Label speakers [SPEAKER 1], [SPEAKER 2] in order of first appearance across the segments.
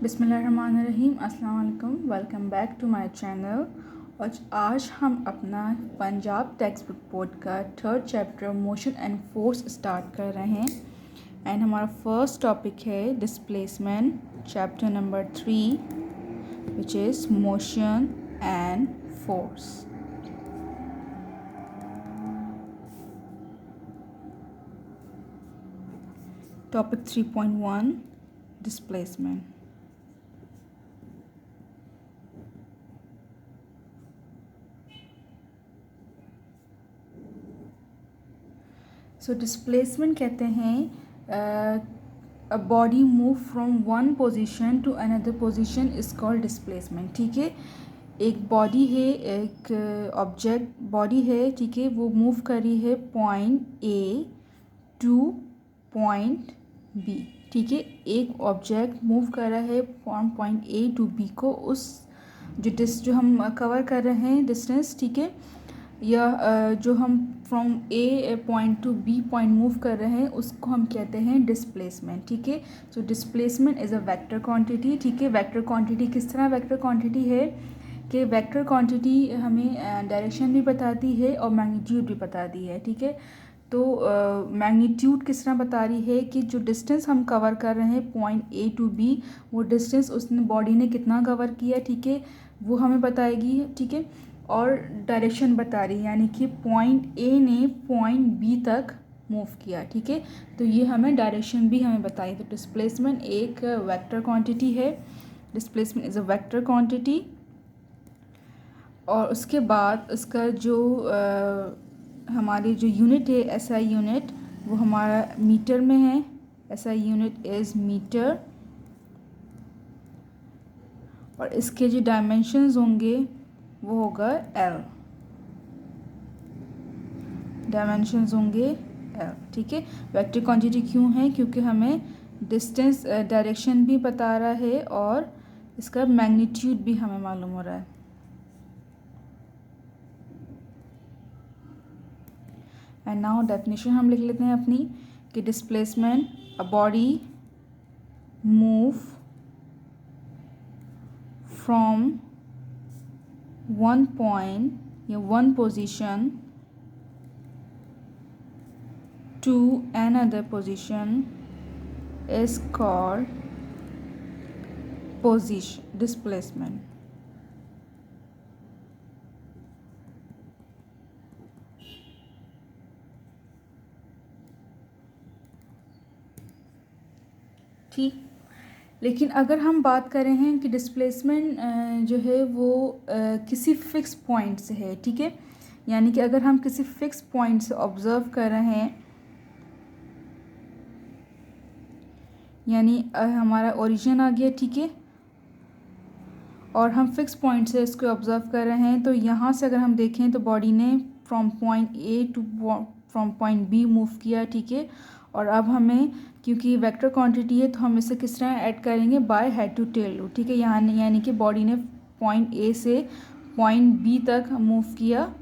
[SPEAKER 1] बिस्मिल्लाहिर्रहमानिर्रहीम, अस्सलाम वालेकुम। Welcome back to my channel. और आज हम अपना पंजाब टेक्स्ट बुक बोर्ड का third chapter motion and force start कर रहे हैं। एंड हमारा फर्स्ट टॉपिक है displacement, chapter number 3, which is motion and force. Topic 3.1 displacement. So displacement कहते हैं a body move from one position to another position is called displacement. ठीक है, एक बॉडी है, एक ऑब्जेक्ट बॉडी है, ठीक है, वो मूव कर रही है point A to point B. ठीक है, एक ऑब्जेक्ट मूव कर रहा है from point A to B को, उस जो हम कवर कर रहे हैं डिस्टेंस, ठीक है, या जो हम from A point to B point move कर रहे हैं उसको हम कहते हैं डिस्प्लेसमेंट। ठीक है, so displacement is a vector quantity. ठीक है, वेक्टर क्वांटिटी किस तरह वेक्टर क्वांटिटी है कि वेक्टर क्वांटिटी हमें डायरेक्शन भी बताती है और मैग्नीट्यूड भी बताती है। ठीक है, तो मैग्नीट्यूड किस तरह बता रही है कि जो डिस्टेंस हम कवर कर रहे हैं पॉइंट ए टू बी, वो डिस्टेंस उसने बॉडी ने कितना कवर किया, ठीक है, वो हमें बताएगी। ठीक है, और डायरेक्शन बता रही है, यानी कि पॉइंट ए ने पॉइंट बी तक मूव किया। ठीक है, तो ये हमें डायरेक्शन भी हमें बताई। तो डिस्प्लेसमेंट एक वेक्टर क्वांटिटी है। Displacement is a vector quantity. और उसके बाद उसका जो हमारी जो यूनिट है एसआई यूनिट, वो हमारा मीटर में है। SI unit is metre. और इसके जो डायमेंशंस होंगे वो होगा एल, डायमेंशंस होंगे एल। ठीक है, वेक्टर क्वांटिटी क्यों है? क्योंकि हमें डिस्टेंस डायरेक्शन भी बता रहा है और इसका मैग्नीट्यूड भी हमें मालूम हो रहा है। एंड नाउ डेफिनेशन हम लिख लेते हैं अपनी कि displacement, a body move from one point या one position to another position is called position displacement. ठीक, लेकिन अगर हम बात कर रहे हैं कि डिस्प्लेसमेंट जो है वो किसी फिक्स पॉइंट से है, ठीक है, यानी कि अगर हम किसी फिक्स पॉइंट से ऑब्ज़र्व कर रहे हैं, यानी हमारा ओरिजिन आ गया, ठीक है, और हम फिक्स पॉइंट से इसको ऑब्ज़र्व कर रहे हैं, तो यहाँ से अगर हम देखें तो बॉडी ने from point A to from point B move किया। ठीक है, और अब हमें क्योंकि वेक्टर क्वांटिटी है तो हम इसे किस तरह ऐड करेंगे? By head to tail rule. ठीक है, यहाँ यानी कि बॉडी ने पॉइंट ए से पॉइंट बी तक मूव किया।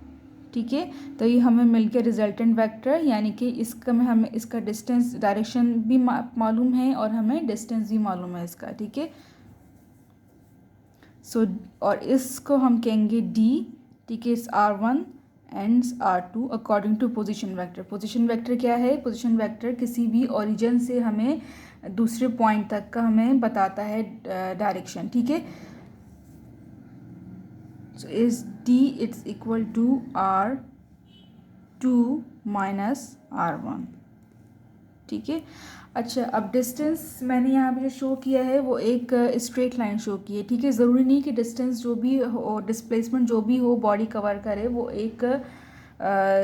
[SPEAKER 1] ठीक है, तो ये हमें मिल गया रिजल्टेंट वेक्टर, यानी कि इसका में हमें इसका डिस्टेंस डायरेक्शन भी मालूम है और हमें डिस्टेंस भी मालूम है इसका। ठीक है, सो और इसको हम कहेंगे डी। ठीक है, इस R1 and R2 according to position vector. Position vector क्या है? पोजीशन वेक्टर किसी भी ओरिजिन से हमें दूसरे पॉइंट तक का हमें बताता है डायरेक्शन। ठीक है, so is D it's equal to R2 minus R1। ठीक है, अच्छा, अब डिस्टेंस मैंने यहाँ पे जो शो किया है वो एक स्ट्रेट लाइन शो की है। ठीक है, ज़रूरी नहीं कि डिस्टेंस जो भी हो, डिस्प्लेसमेंट जो भी हो बॉडी कवर करे, वो एक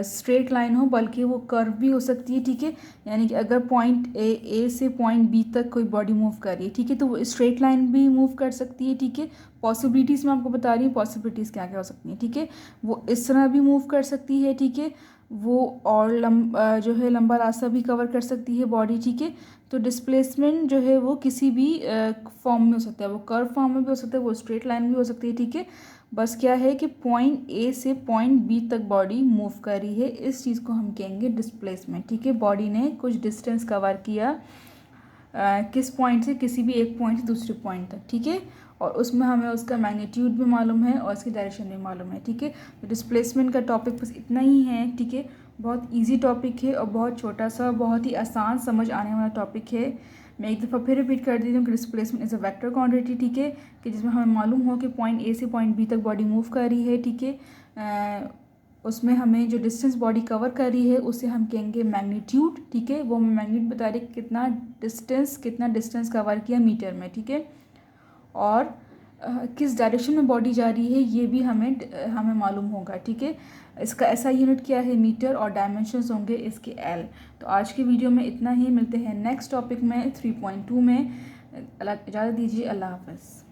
[SPEAKER 1] स्ट्रेट लाइन हो, बल्कि वो कर्व भी हो सकती है। ठीक है, यानी कि अगर पॉइंट ए से पॉइंट बी तक कोई बॉडी मूव कर रही है, ठीक है, तो वो स्ट्रेट लाइन भी मूव कर सकती है। ठीक है, पॉसिबिलिटीज़ मैं आपको बता रही हूँ पॉसिबिलिटीज़ क्या क्या हो सकती हैं। ठीक है, वो इस तरह भी मूव कर सकती है। ठीक है, वो और जो है लंबा रास्ता भी कवर कर सकती है बॉडी। ठीक है, तो डिस्प्लेसमेंट जो है वो किसी भी फॉर्म में हो सकता है, वो कर्व फॉर्म में भी हो सकता है, वो स्ट्रेट लाइन भी हो सकती है। ठीक है, बस क्या है कि पॉइंट ए से पॉइंट बी तक बॉडी मूव कर रही है, इस चीज़ को हम कहेंगे डिस्प्लेसमेंट। ठीक है, बॉडी ने कुछ डिस्टेंस कवर किया किस पॉइंट से, किसी भी एक पॉइंट से दूसरे पॉइंट तक, ठीक है। और उसमें हमें उसका मैग्नीट्यूड भी मालूम है और इसकी डायरेक्शन भी मालूम है, ठीक है। तो डिस्प्लेसमेंट का टॉपिक बस इतना ही है, ठीक है। बहुत इजी टॉपिक है और बहुत छोटा सा, बहुत ही आसान समझ आने वाला टॉपिक है। मैं एक दफ़ा फिर रिपीट कर देती हूँ कि displacement is a vector quantity, ठीक है, कि जिसमें हमें मालूम हो कि पॉइंट ए से पॉइंट बी तक बॉडी मूव कर रही है, ठीक है। उसमें हमें जो डिस्टेंस बॉडी कवर कर रही है उसे हम कहेंगे मैग्नीट्यूड, ठीक है। वो मैग्नीट्यूड बता रही कितना डिस्टेंस कवर किया मीटर में, ठीक है। और किस डायरेक्शन में बॉडी जा रही है ये भी हमें मालूम होगा, ठीक है। इसका ऐसा यूनिट क्या है, मीटर, और डायमेंशंस होंगे इसके एल। तो आज के वीडियो में इतना ही, मिलते हैं नेक्स्ट टॉपिक में 3.2 में। इजाज़त दीजिए, अल्लाह हाफ़िज़।